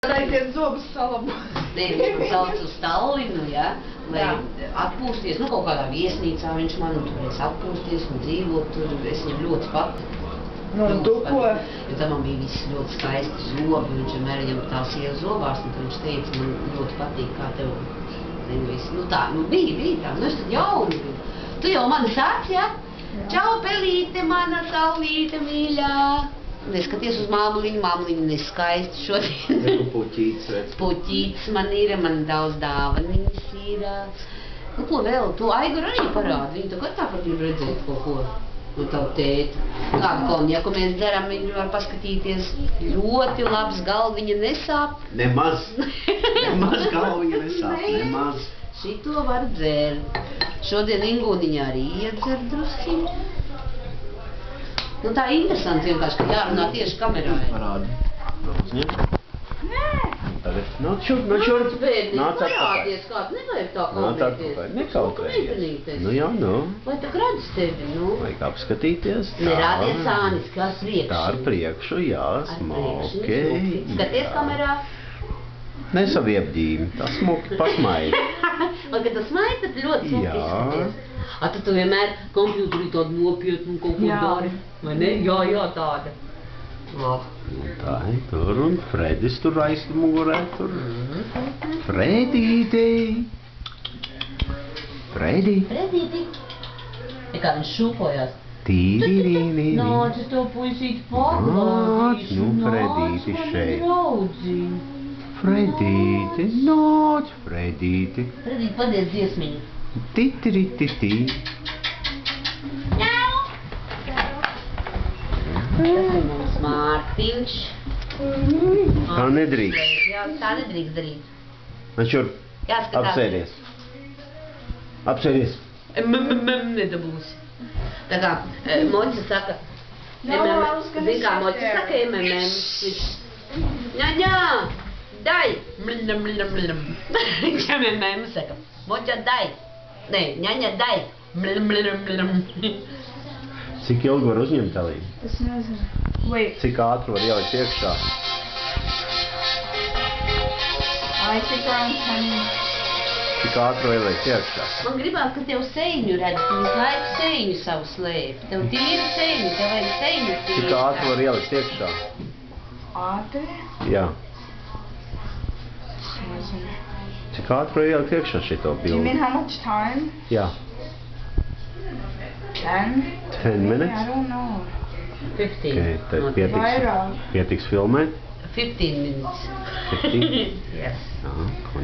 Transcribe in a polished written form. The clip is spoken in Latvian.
Lai tie zobus salabo. Nē, viņš man sauc uz Stallinu, ja, lai atpūsties, nu kaut kādā viesnīcā viņš man, un tur mēs atpūsties un dzīvot, tur es viņam ļoti patiku. Nu, un tu ko? Jo tam man bija viss ļoti skaisti zobi, viņš vienmēr viņam tās ieva zobās, un viņš teica, man ļoti patīk, kā tev, zinu, viss. Nu tā, nu bija tā, nu es tad jauni biju. Tu jau mani sāc, ja? Čau, pelīte, mana saulīte mīļā. Neskaties uz māmuliņu, māmuliņu neskaisti šodien. Puķītis, redz. Puķītis man ir, man daudz dāvaniņas ir. Nu, ko vēl? Tu Aiguru arī parādi, viņi tagad tāpat grib redzēt kaut ko no tavu tēti. Kādu konjaku mēs dzeram, viņi var paskatīties. Ļoti labs, galviņa nesāp. Nemaz. Nemaz galviņa nesāp, nemaz. Šito var dzert. Šodien Ingūniņā arī iedzer drusciņu. Nu tā interesanti vienkārši, ka jārunā tieši kamerā. Parādi. Uzņem. Nē! Tagad nāc šurp, nāc šurp. Nāc parādies kāds, nevajag tā kaunēties. Nekautrējies. Nu jā, nu. Lai tā redz tevi, nu. Vajag apskatīties. Nerādies sānis, kā ar priekšu. Tā ar priekšu, jā, smuki. Skaties kamerā. Nesaviebģīmi, tā smuki pasmaidi. Lai, kad tu smaidi, tad ļoti smuki izskaties. Tad tu vienmēr kompjūterī tādu nopietnu kaut ko dari, vai ne? Jā, tāda. Tā, tur un Fredis tur aizti mugurē, tur. Fredīti! Fredīti! Kā viņš šūpojās. Tīrīrīrī. Nāc, es tev puisīt paglādīšu. Nu, Fredīti šeit. Draudzi. Fredīti, nāc, Fredīti. Fredīti, padies dziesmiņu. Titirititī. Tas ir mums Mārtiņš. Tā nedrīkst. Jā, tā nedrīkst darīt. Našur, apsēdies. Apsēdies. Nedabūsi. Tā kā Moķis saka, zin kā Moķis saka ņaņā, dai, ņaņā saka, Moķa dai, nē, ņaņa dai, Cik ilgi var uzņemt talību? Es nezinu. Wait. Cik ātri var ielikt iekšā? I think around 10 minutes. Cik ātri var ielikt iekšā? Man gribās, ka tev seiņu redz, tu visu laiku seiņu savu slēpi. Tev tīri seiņu, tev vajag seiņu tīri. Cik ātri var ielikt iekšā? Ātri? Jā. Es nezinu. Cik ātri var ielikt iekšā šito Do you mean bildi? how much time? Jā. 10? 10 minutes? I don't know. 15. Okay, tad Vairāk. pietiks filmēt? 15 minutes. 15? Yes. Jā, ko